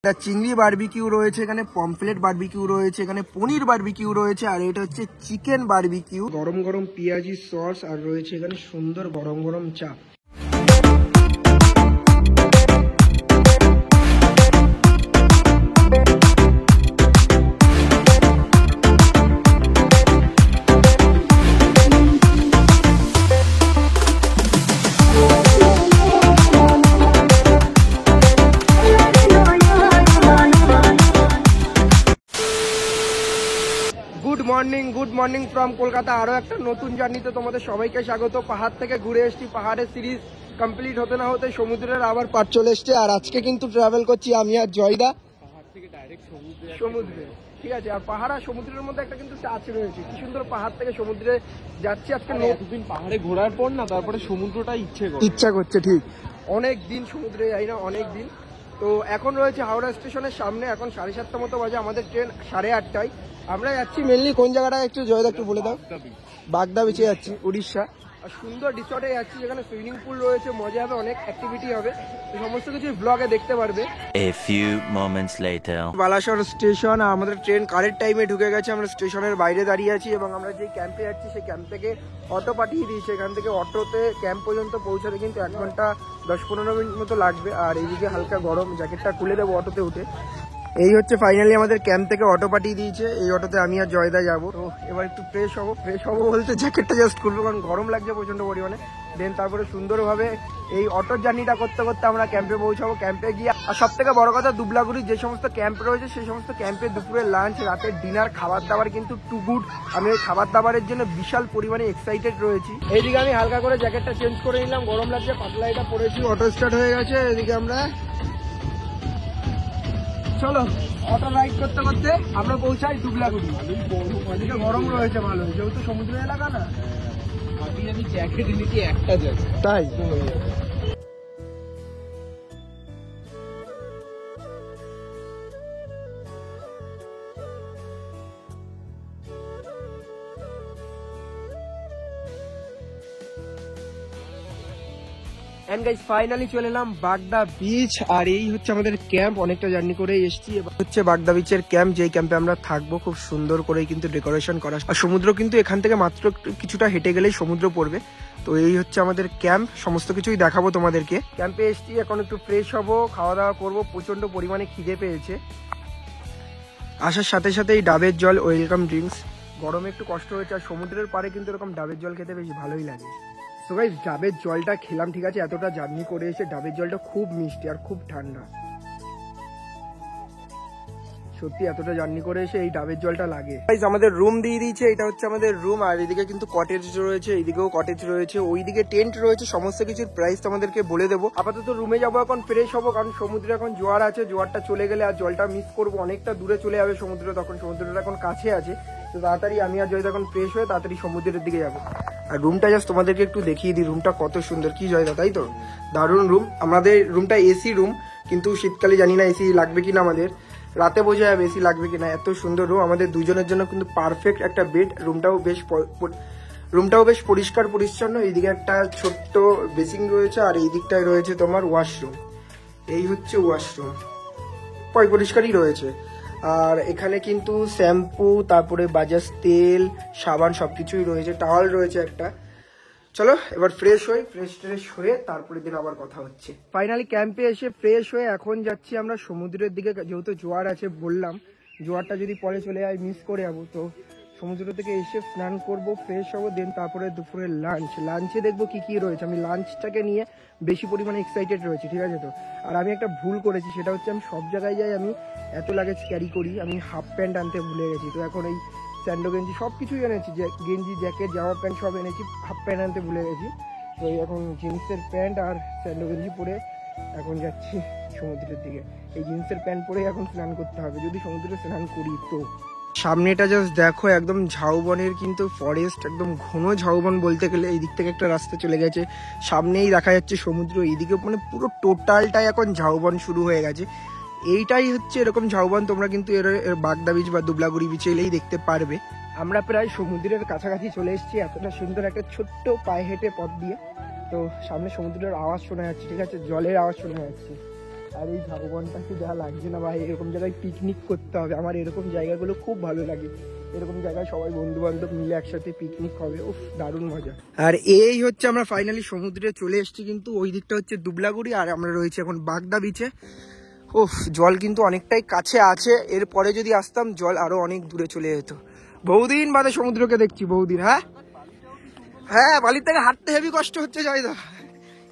চিংড়ি বারবিকিউ রয়েছে, এখানে পমফ্লেট বারবিকিউ রয়েছে, এখানে পনির বারবিকিউ রয়েছে, আর এটা হচ্ছে চিকেন বারবিকিউ। গরম গরম পেঁয়াজি সস, আর রয়েছে এখানে সুন্দর গরম গরম চা। Good morning from Kolkata. আরো একটা নতুন জার্নিতে তোমাদের সবাইকে স্বাগত। পাহাড় থেকে ঘুরে এসেছি, পাহাড়ের সিরিজ কমপ্লিট হতে না হতে সমুদ্রের আবার পার চলে এসছে। আর আজকে কিন্তু ট্রাভেল করছি আমি আর জয়দা পাহাড় থেকে ডাইরেক্ট সমুদ্রে। ঠিক আছে, আর পাহাড় আর সমুদ্রের মধ্যে একটা কিন্তু টাচ রয়েছে। কি সুন্দর পাহাড় থেকে সমুদ্রে যাচ্ছি আজকে। নতুন পাহাড়ে ঘোরার পর না তারপরে সমুদ্রটা ইচ্ছা করছে। ঠিক, অনেক দিন সমুদ্রে যাই না, অনেক দিন। তো এখন রয়েছে হাওড়া স্টেশনের সামনে, এখন 7:30 মতো বাজে, আমাদের ট্রেন 8:30টায়। আমরা যাচ্ছি মেনলি কোন জায়গাটা একটু জয়দা একটু বলে দাও। বাগদা বিচে যাচ্ছি, উড়িষ্যা। আর সুন্দর রিসর্টে যাচ্ছি, যেখানে সুইমিং পুল রয়েছে, মজা হবে, অনেক অ্যাক্টিভিটি হবে। সমস্ত কিছু ব্লগে দেখতে পারবে। A few moments later. Balasore station, আমাদের ট্রেন কারেক্ট টাইমে ঢুকে গেছে। আমরা স্টেশনের বাইরে দাঁড়িয়ে আছি এবং আমরা যে ক্যাম্পে যাচ্ছি সেই ক্যাম্প থেকে অটো পাঠিয়ে দিয়েছে। এখান থেকে অটোতে ক্যাম্প পর্যন্ত পৌঁছাতে কিন্তু 1 ঘন্টা 10-15 মিনিট মতো লাগবে। আর এইদিকে হালকা গরম, জ্যাকেটটা খুলে দেবো অটোতে উঠে। এই হচ্ছে ফাইনালি আমাদের ক্যাম্প থেকে অটো পাঠিয়ে দিয়েছে। এই অটোতে আমি আর জয়দা যাবো। তো এবার একটু ফ্রেশ হবো বলতে জ্যাকেটটা জাস্ট খুলবো, কারণ গরম লাগছে প্রচন্ড পরিমাণে। দেন তারপরে সুন্দরভাবে এই অটোর জার্নিটা করতে করতে আমরা ক্যাম্পে পৌঁছাবো। ক্যাম্পে গিয়ে আর সব থেকে বড় কথা, দুবলাগুড়ির যে সমস্ত ক্যাম্প রয়েছে সেই সমস্ত ক্যাম্পে দুপুরের লাঞ্চ, রাতের ডিনার, খাবার দাবার কিন্তু টু গুড। আমি ওই খাবার দাবারের জন্য বিশাল পরিমাণে এক্সাইটেড রয়েছি। এইদিকে আমি হালকা করে জ্যাকেটটা চেঞ্জ করে নিলাম, গরম লাগছে, পাতলা এটা পরেছি। অটো স্টার্ট হয়ে গেছে। এদিকে আমরা চলো অটো রাইড করতে করতে আমরা পৌঁছাই দুবলাগুড়ি। ওদিকে গরম রয়েছে ভালো, যেহেতু সমুদ্র এলাকা না। আমি জ্যাকেট নিচ্ছি একটা জ্যাকেট, তাই ফাইনালি চলে এলাম বাগদা বিচ। আর এই হচ্ছে আমাদের ক্যাম্প, অনেকটা জার্নি করে এসেছি। এবার হচ্ছে বাগদা বিচের ক্যাম্প, যেই ক্যাম্পে আমরা থাকবো। খুব সুন্দর করে কিন্তু ডেকোরেশন করা, আর সমুদ্র কিন্তু এখান থেকে মাত্র কিছুটা হেঁটে গেলেই সমুদ্র পড়বে। তো এই হচ্ছে আমাদের ক্যাম্প, সমস্ত কিছুই দেখাবো তোমাদেরকে। ক্যাম্পে এসেছি, এখন একটু ফ্রেশ হবো, খাওয়া দাওয়া করবো। প্রচন্ড পরিমাণে খিদে পেয়েছে। আসার সাথে সাথে এই ডাবের জল, ওয়েলকাম ড্রিঙ্কস। গরমে একটু কষ্ট হয়েছে, আর সমুদ্রের পাড়ে কিন্তু এরকম ডাবের জল খেতে বেশ ভালোই লাগে। তো গাইস, ডাবের জলটা খেলাম, ঠিক আছে, এতটা জার্নি করে এসে ডাবের জলটা খুব মিষ্টি আর খুব ঠান্ডা। সত্যি এতটা জার্নি করে এসে এই ডাবের জলটা লাগে। গাইস, আমাদের রুম দিয়ে দিয়েছে, এটা হচ্ছে আমাদের রুম। আর এদিকে কিন্তু কটেজ রয়েছে, এইদিকেও কটেজ রয়েছে, ওইদিকে টেন্ট রয়েছে। সমস্ত কিছুর প্রাইস তোমাদেরকে বলে দেবো। আপাতত রুমে যাবো, এখন ফ্রেশ হবো, কারণ সমুদ্রে এখন জোয়ার আছে। জোয়ারটা চলে গেলে আর জলটা মিস করবো, অনেকটা দূরে চলে যাবে সমুদ্র, তখন সমুদ্রটা এখন কাছে আছে। তো তাড়াতাড়ি আমি আর জয়দা এখন ফ্রেশ হয়ে তাড়াতাড়ি সমুদ্রের দিকে যাবো। আর রুমটা জাস্ট তোমাদেরকে একটু দেখিয়ে দিই, রুমটা কত সুন্দর। কি জয়দা, তাই তো? দারুণ রুম। আমাদের রুমটা এসি রুম, কিন্তু শীতকালে জানি না এসি লাগবে কিনা, আমাদের রাতে বোঝা যাবে এসি লাগবে কিনা। এত সুন্দর রুম, আমাদের দুজনের জন্য কিন্তু পারফেক্ট একটা বেড। রুমটাও বেশ পরিষ্কার পরিচ্ছন্ন। এইদিকে একটা ছোট্ট বেসিং রয়েছে, আর এই দিকটায় রয়েছে তোমার ওয়াশরুম। এই হচ্ছে ওয়াশরুম, পরিষ্কারই রয়েছে। আর এখানে কিন্তু শ্যাম্পু, তারপরে বাজাজ তেল, সাবান সবকিছুই রয়েছে। টাওয়াল রয়েছে একটা। চলো এবার ফ্রেশ হয়ে তারপরে দিন আবার কথা হচ্ছে। ফাইনালি ক্যাম্পে এসে ফ্রেশ হয়ে এখন যাচ্ছি আমরা সমুদ্রের দিকে, যেহেতু জোয়ার আছে বললাম। জোয়ারটা যদি পরে চলে যায় মিস করে যাবো। তো সমুদ্র থেকে এসে স্নান করব, ফ্রেশ হবো, দেন তারপরে দুপুরে লাঞ্চে দেখবো কি কি রয়েছে। আমি লাঞ্চটাকে নিয়ে বেশি পরিমাণে এক্সাইটেড রয়েছি, ঠিক আছে তো? আর আমি একটা ভুল করেছি, সেটা হচ্ছে আমি সব জায়গায় যাই, আমি এত লাগেজ ক্যারি করি, আমি হাফ প্যান্ট আনতে ভুলে গেছি। তো এখন এই স্যান্ডো গেঞ্জি সব কিছুই এনেছি, গেঞ্জি, জ্যাকেট, জামা প্যান্ট সব এনেছি, হাফ প্যান্ট আনতে ভুলে গেছি। তো এখন জিন্সের প্যান্ট আর স্যান্ডো গেঞ্জি পরে এখন যাচ্ছি সমুদ্রের দিকে। এই জিন্সের প্যান্ট পরে এখন স্নান করতে হবে, যদি সমুদ্রে স্নান করি তো। সামনেটা জাস্ট দেখো, একদম ঝাউবনের কিন্তু ফরেস্ট, একদম ঘন ঝাউবন বলতে গেলে। এই দিক থেকে একটা রাস্তা চলে গেছে, সামনেই দেখা যাচ্ছে সমুদ্র। এইদিকে মানে পুরো টোটালটাই এখন ঝাউবন শুরু হয়ে গেছে। এইটাই হচ্ছে এরকম ঝাউবন, তোমরা কিন্তু এর বাগদা বিচ বা দুবলাগুড়ি বিচে এলেই দেখতে পারবে। আমরা প্রায় সমুদ্রের কাছাকাছি চলে এসেছি, এতটা সুন্দর একটা ছোট্ট পায়ে হেঁটে পথ দিয়ে। তো সামনে সমুদ্রের আওয়াজ শোনা যাচ্ছে, ঠিক আছে, জলের আওয়াজ শোনা যাচ্ছে। আর এই ঝাউবনটাকে যা লাগছে না ভাই, এরকম জায়গায় পিকনিক করতে হবে। আমার এরকম জায়গাগুলো খুব ভালো লাগে। এরকম জায়গায় সবাই বন্ধু বান্ধব মিলে একসাথে পিকনিক হবে, উফ দারুণ মজা। আর এই হচ্ছে আমরা ফাইনালি সমুদ্রে চলে এসেছি, কিন্তু ওই দিকটা হচ্ছে দুবলাগুড়ি আর আমরা রয়েছে এখন বাগদা বিচে। উফ জল কিন্তু অনেকটাই কাছে আছে, এরপরে যদি আসতাম জল আরো অনেক দূরে চলে যেত। বহুদিন বাদে সমুদ্রকে দেখছি, বহুদিন। হ্যাঁ বালির থেকে হাঁটতে হেভি কষ্ট হচ্ছে জয়দা,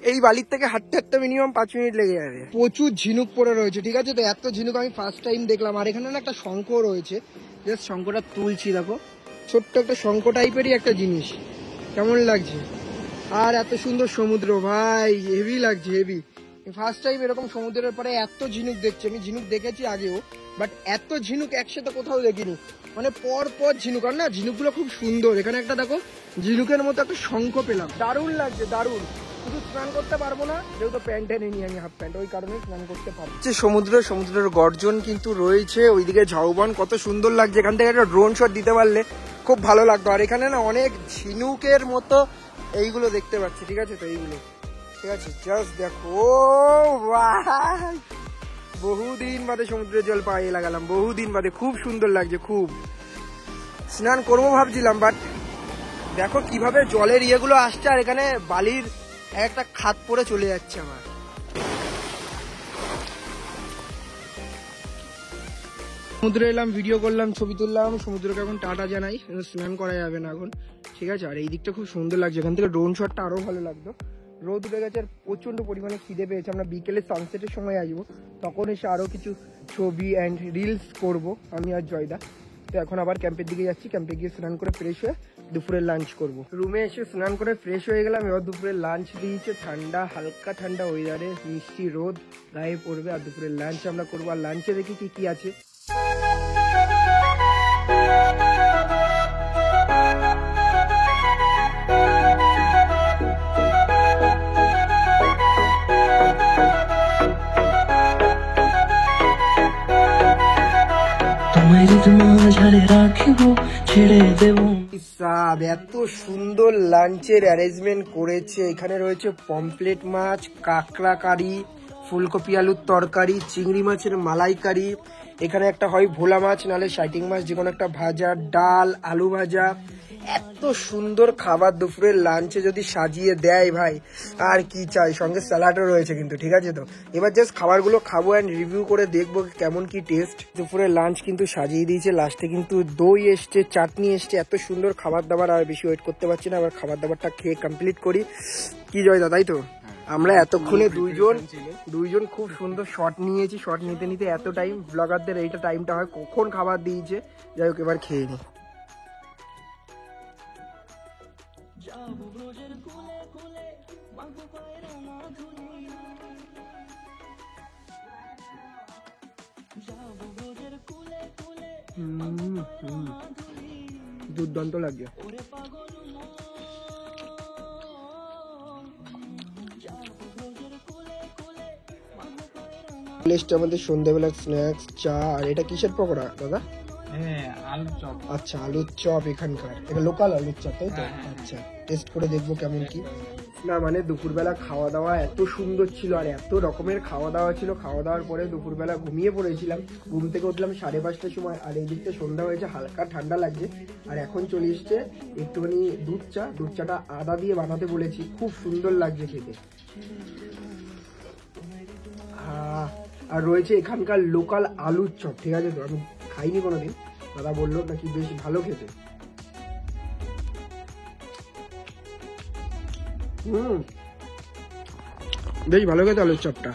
এই বালির থেকে হাঁটতে হাঁটতে মিনিমাম 5 মিনিট লেগে যাবে। প্রচুর ঝিনুক পড়ে রয়েছে, ঠিক আছে? তো এত ঝিনুক আমি ফার্স্ট টাইম দেখলাম। আর এখানে না একটা শঙ্খ রয়েছে, জাস্ট শঙ্খটা তুলছি, দেখো ছোট্ট একটা শঙ্খ টাইপেরই একটা জিনিস, কেমন লাগছে? আর এত সুন্দর সমুদ্র ভাই, হেভি লাগছে হেভি। ফার্স্ট টাইম এরকম সমুদ্রের পরে এত ঝিনুক দেখছি। আমি ঝিনুক দেখেছি আগেও, বাট এত ঝিনুক একসাথে কোথাও দেখিনি, মানে পর পর ঝিনুক। আর না ঝিনুকগুলো খুব সুন্দর। এখানে একটা দেখো ঝিনুকের মতো একটা শঙ্খ পেলাম, দারুণ লাগছে দারুণ। শুধু স্নান করতে পারবো না, যেহেতু প্যান্ট এনে নি আমি, হাফ প্যান্ট, ওই কারণে স্নান করতে পারবো। সমুদ্রের গর্জন কিন্তু রয়েছে, ওইদিকে ঝাউবন কত সুন্দর লাগছে। এখান থেকে একটা ড্রোন শট দিতে পারলে খুব ভালো লাগতো। আর এখানে না অনেক ঝিনুকের মতো এইগুলো দেখতে পাচ্ছি, ঠিক আছে? তো এইগুলো ঠিক আছে, জাস্ট দেখো ভাই, বহুদিন বাদে সমুদ্রের জল পায়ে লাগালাম, বহুদিন বাদে। খুব সুন্দর লাগছে, খুব। স্নান করবো ভাবছিলাম, বাট দেখো কিভাবে জলের ইয়েগুলো আসছে, আর এখানে বালির একটা খাত পরে চলে যাচ্ছে আমার। সমুদ্রে এলাম, ভিডিও করলাম, ছবি তুললাম, সমুদ্রকে এখন টাটা জানাই। স্নান করা যাবে না এখন, ঠিক আছে? আর এই দিকটা খুব সুন্দর লাগছে, এখান থেকে ড্রোন শটটা আরো ভালো লাগতো। রোদ উঠে গেছে আর প্রচন্ড পরিমাণে খিদে পেয়েছে। আমরা বিকেলে সানসেটের সময় আসবো, তখন এসে আরো কিছু ছবি অ্যান্ড রিলস করব আমি আর জয়দা। তো এখন আবার ক্যাম্পের দিকে যাচ্ছি, ক্যাম্পে গিয়ে স্নান করে ফ্রেশ হয়ে দুপুরের লাঞ্চ করব। রুমে এসে স্নান করে ফ্রেশ হয়ে গেলাম, এবার দুপুরের লাঞ্চ দিয়েছে। ঠান্ডা, হালকা ঠান্ডা ওয়েদারে মিষ্টি রোদ গায়ে পড়বে, আর দুপুরের লাঞ্চ আমরা করবো। আর লাঞ্চে দেখি কি কি আছে। এত সুন্দর লাঞ্চের অ্যারেঞ্জমেন্ট করেছে। এখানে রয়েছে পমফ্লেট মাছ, কাঁকড়া কারি, ফুলকপি আলুর তরকারি, চিংড়ি মাছের মালাইকারি, এখানে একটা হয় ভোলা মাছ নাহলে শাইটিং মাছ, যে কোনো একটা ভাজা, ডাল, আলু ভাজা। এত সুন্দর খাবার দুপুরের লাঞ্চে যদি সাজিয়ে দেয় ভাই, আর কি চাই? সঙ্গে স্যালাডও রয়েছে কিন্তু, ঠিক আছে? তো এবার জাস্ট খাবারগুলো খাবো অ্যান্ড রিভিউ করে দেখবো কেমন কি টেস্ট। দুপুরের লাঞ্চ কিন্তু সাজিয়ে দিয়েছে, লাস্টে কিন্তু দই এসছে, চাটনি এসছে, এত সুন্দর খাবার দাবার। আর বেশি ওয়েট করতে পারছি না, আবার খাবার দাবারটা খেয়ে কমপ্লিট করি। কি জয় দাদাই তো আমরা এতক্ষণে দুইজন খুব সুন্দর শট নিয়েছি। শট নিতে নিতে এত টাইম, ব্লগারদের এইটা টাইমটা হয় কখন খাবার দিয়েছে। যাই হোক এবার খেয়ে নি। দুর্দান্ত লাগে। আমাদের সন্ধ্যাবেলার স্ন্যাক্স, চা। আর এটা কিসের পকোড়া দাদা? আলুর চপ। আচ্ছা আলুর চপ এখানকার, এটা লোকাল আলুর চপ তাই তো? আচ্ছা টেস্ট করে দেখবো কেমন কি। না মানে দুপুরবেলা খাওয়া দাওয়া এত সুন্দর ছিল, আর এত রকমের খাওয়া দাওয়া ছিল। খাওয়া দাওয়ার পরে দুপুরবেলা ঘুমিয়ে পড়েছিলাম, ঘুম থেকে উঠলাম 5:30টার সময়। আর এই দিকটা সন্ধ্যা হয়েছে, হালকা ঠান্ডা লাগছে। আর এখন চলে এসছে একটুখানি দুধ চা। দুধ চাটা আদা দিয়ে বানাতে বলেছি, খুব সুন্দর লাগছে খেতে। আর রয়েছে এখানকার লোকাল আলুর চপ, ঠিক আছে? তো আমি খাইনি কোনোদিন, দাদা বললো নাকি বেশ ভালো খেতে। বেশ ভালো খেতে আলুর চপটা।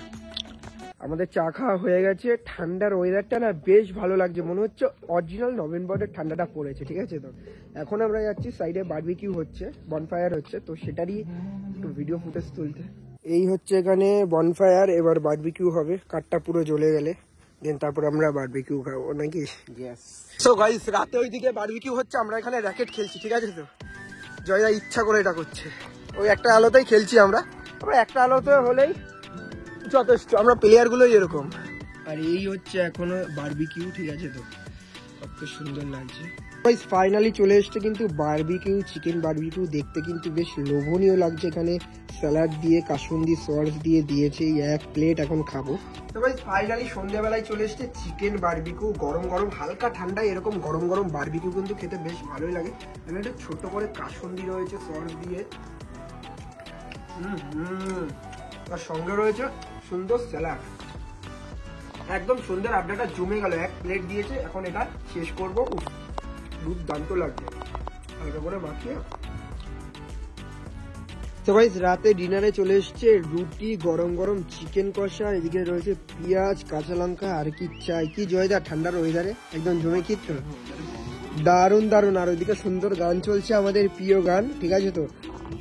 আমাদের চা খাওয়া হয়ে গেছে। ঠান্ডার ওয়েদারটা না বেশ ভালো লাগছে, মনে হচ্ছে অরিজিনাল নভেম্বরের ঠান্ডাটা পড়েছে, ঠিক আছে? তো এখন আমরা যাচ্ছি সাইডে, বারবিকিউ হচ্ছে, বনফায়ার হচ্ছে, তো সেটারই একটু ভিডিও ফুটেজ তুলতে। এই হচ্ছে এখানে বনফায়ার, এবার বারবিকিউ হবে। কাঠটা পুরো জ্বলে গেলে দেন তারপর আমরা বারবিকিউ খাবো নাকি? সো গাইস রাতে ওইদিকে বারবিকিউ হচ্ছে, আমরা এখানে র্যাকেট খেলছি, ঠিক আছে? তো জয়দা ইচ্ছা করে এটা করছে, ওই একটা আলোতেই খেলছি আমরা একটা আলোতে হলেই যথেষ্ট, আমরা প্লেয়ার গুলোই এরকম। আর এই হচ্ছে এখনো বারবিকিউ, ঠিক আছে? তো কত সুন্দর লাগছে। গাইস ফাইনালি চলে এসেছে কিন্তু বারবিকিউ, চিকেন বারবিকিউ। দেখতে কিন্তু বেশ লোভনীয় লাগছে। এখানে স্যালাড দিয়ে কাসুন্দি সস দিয়ে দিয়েছে। এই এক প্লেট এখন খাবো। তো গাইস ফাইনালি সন্ধ্যাবেলায় চলে এসেছে চিকেন বারবিকিউ। গরম গরম, হালকা ঠান্ডায় এরকম গরম গরম বারবিকিউ কিন্তু খেতে বেশ ভালোই লাগে। এখানে একটা ছোট করে কাসুন্দি রয়েছে সস দিয়ে, আর সঙ্গে রয়েছে সুন্দর স্যালাড। একদম সুন্দর আড্ডাটা জমে গেল। এক প্লেট দিয়েছে, এখন এটা শেষ করবো। দুর্দান্ত লাগছে, হালকা করে মাখিয়ে। তো গাইস রাতে ডিনারে চলে এসছে রুটি, গরম গরম চিকেন কষা, এদিকে রয়েছে পেঁয়াজ, কাঁচা লঙ্কা, আর কি চাই। কি জয়দা, ঠান্ডার ওয়েদারে একদম জমে খিচ্ছে, দারুণ দারুণ। আর ওইদিকে সুন্দর গান চলছে, আমাদের প্রিয় গান, ঠিক আছে। তো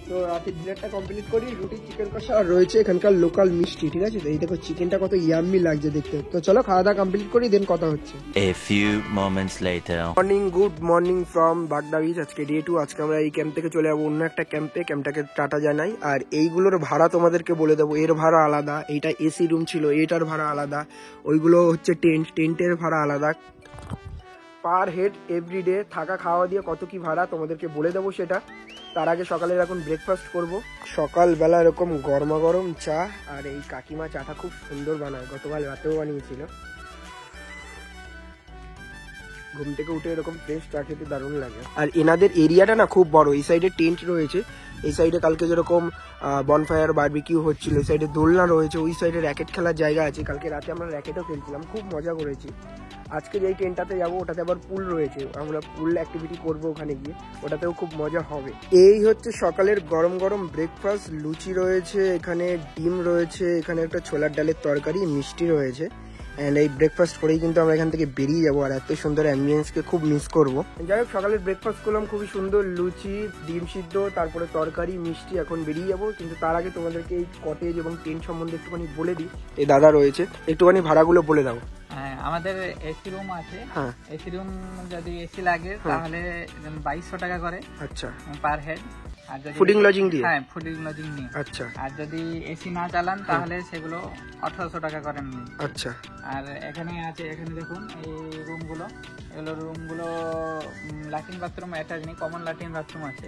তো রাতে ডিনারটা কমপ্লিট করি। রুটি, চিকেন কষা, আর রয়েছে এখানকার লোকাল মিষ্টি, ঠিক আছে। তো এই দেখো চিকেনটা কত ইয়াম্মি লাগছে দেখতে। তো চলো খাওয়া দাওয়া কমপ্লিট করি, দেন কথা হচ্ছে। A few moments later. Morning, good morning from বাগদা বিচ। আজকে ডে 2। আজকে আমরা এই ক্যাম্প থেকে চলে যাবো অন্য একটা ক্যাম্পে। ক্যাম্পটাকে টাটা জানাই। আর এইগুলোর ভাড়া তোমাদেরকে বলে দেবো। এর ভাড়া আলাদা, এইটা এসি রুম ছিল, এটার ভাড়া আলাদা। ওইগুলো হচ্ছে টেন্টের ভাড়া আলাদা। পার হেড এভরিডে থাকা খাওয়া দিয়ে কত কি ভাড়া তোমাদেরকে বলে দেবো সেটা। তার আগে সকালের এখন ব্রেকফাস্ট করব। সকালবেলা এরকম গরমা গরম চা, আর এই কাকিমা চাটা খুব সুন্দর বানায়, গতকাল রাতেও বানিয়েছিল। ঘুম থেকে উঠে এরকম ফ্রেশ চা খেতে দারুণ লাগে। আর এনাদের এরিয়াটা না খুব বড়। এই সাইডে টেন্ট রয়েছে, এই সাইডে কালকে যেরকম বনফায়ার বারবিকিউ হচ্ছিল, এই সাইডে দোলনা রয়েছে, ওই সাইডে র্যাকেট খেলার জায়গা আছে। কালকে রাতে আমরা র্যাকেটও খেলছিলাম, খুব মজা করেছি। আজকে যেই টেন্টটাতে যাবো ওটাতে আবার পুল রয়েছে, আমরা পুল অ্যাক্টিভিটি করবো ওখানে গিয়ে, ওটাতেও খুব মজা হবে। এই হচ্ছে সকালের গরম গরম ব্রেকফাস্ট। লুচি রয়েছে, এখানে ডিম রয়েছে, এখানে একটা ছোলার ডালের তরকারি, মিষ্টি রয়েছে। অ্যান্ড এই ব্রেকফাস্ট করেই কিন্তু আমরা এখান থেকে বেরিয়ে যাবো। আর এত সুন্দর অ্যাম্বিয়েন্সকে খুব মিস করবো। যাই হোক, সকালের ব্রেকফাস্ট করলাম খুবই সুন্দর, লুচি, ডিম সিদ্ধ, তারপরে তরকারি, মিষ্টি। এখন বেরিয়ে যাবো, কিন্তু তার আগে তোমাদেরকে এই কটেজ এবং টেন্ট সম্বন্ধে একটুখানি বলে দিই। এই দাদা রয়েছে, একটুখানি ভাড়াগুলো বলে দাও। হ্যাঁ, আমাদের এসি রুম আছে। হ্যাঁ, এসি রুম যদি এসি লাগে তাহলে 2200 টাকা করে আচ্ছা, পার হেড। আর যদি ফুডিং লজিং দিয়ে? হ্যাঁ, ফুডিং লজিং নিয়ে। আচ্ছা। আর যদি এসি না চালান তাহলে সেগুলো 1800 টাকা করে নিয়ে। আচ্ছা। আর এখানে আছে, এখানে দেখুন এই রুমগুলো, এগুলো রুমগুলো ল্যাট্রিন বাথরুম অ্যাটাচ নেই, কমন ল্যাট্রিন বাথরুম আছে।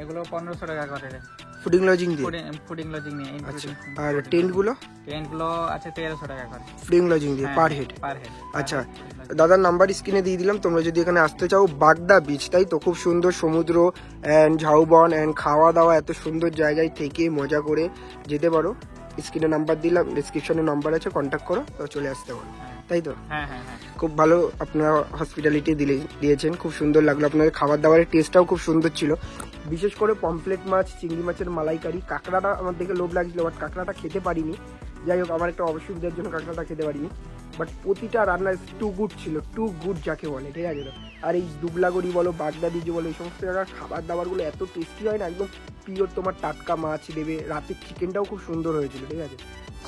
এগুলো 1500 টাকা করে ফুডিং লজিং দিয়ে? ফুডিং লজিং নিয়ে। আচ্ছা। আর টেন্টগুলো? টেন্টগুলো আছে 1300 টাকা করে ফুডিং লজিং দিয়ে পার হেড? Per head. আচ্ছা, দাদার নাম্বার স্ক্রিনে দিয়ে দিলাম। তোমরা যদি এখানে আসতে চাও, বাগদা বিচ, তাই তো? খুব সুন্দর সমুদ্র অ্যান্ড ঝাউবন অ্যান্ড খাওয়া দাওয়া, এত সুন্দর জায়গায় থেকে মজা করে যেতে পারো। স্ক্রিনে নাম্বার দিলাম, ডিসক্রিপশনে নাম্বার আছে, কন্ট্যাক্ট করো, তো চলে আসতে পারো, তাই তো? হ্যাঁ হ্যাঁ হ্যাঁ। খুব ভালো আপনারা হসপিটালিটি দিয়েছেন, খুব সুন্দর লাগলো। আপনাদের খাবার দাবারের টেস্টটাও খুব সুন্দর ছিল, বিশেষ করে পমফ্লেট মাছ, চিংড়ি মাছের মালাইকারি। কাঁকড়াটা আমার দেখে লোভ লাগছিল, বাট কাঁকড়াটা খেতে পারিনি। যাই হোক, আমার একটা অসুবিধার জন্য কাঁকড়াটা খেতে পারিনি, বাট প্রতিটা রান্না টু গুড ছিল, টু গুড যাকে বলে, ঠিক আছে। আর এই দুবলাগড়ি বলো, বাগদা বিচ বলো, এই সমস্ত জায়গার খাবার দাবারগুলো এত টেস্টি হয় না, একদম পিওর তোমার টাটকা মাছ দেবে। রাতের চিকেনটাও খুব সুন্দর হয়েছিল, ঠিক আছে,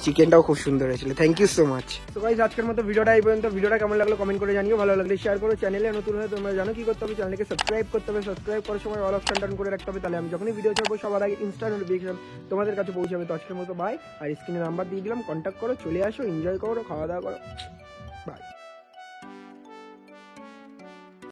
চিকেনটাও খুব সুন্দর হয়েছিল। Thank you so much. তো গাইস, আজকের মতো ভিডিওটা এই পর্যন্ত। ভিডিওটা কেমন লাগলো কমেন্ট করে জানিও, ভালো লাগলে শেয়ার করো। চ্যানেলে নতুন হয়ে তোমরা জানো কি করতে হবে, চ্যানেলকে সাবস্ক্রাইব করতে হবে। সাবস্ক্রাইব করার সময় অল অপশন টার্ন করে রাখতে হবে, তাহলে আমি যখনই ভিডিও ছাড়বো সবার আগে ইনস্ট্যান্ট নোটিফিকেশন তোমাদের কাছে পৌঁছাবে। তো আজকের মতো বাই। আর স্ক্রিনে নাম্বার দিয়ে দিলাম, কন্ট্যাক্ট করো, চলে আসো, এনজয় করো, খাওয়া দাওয়া করো, বাই।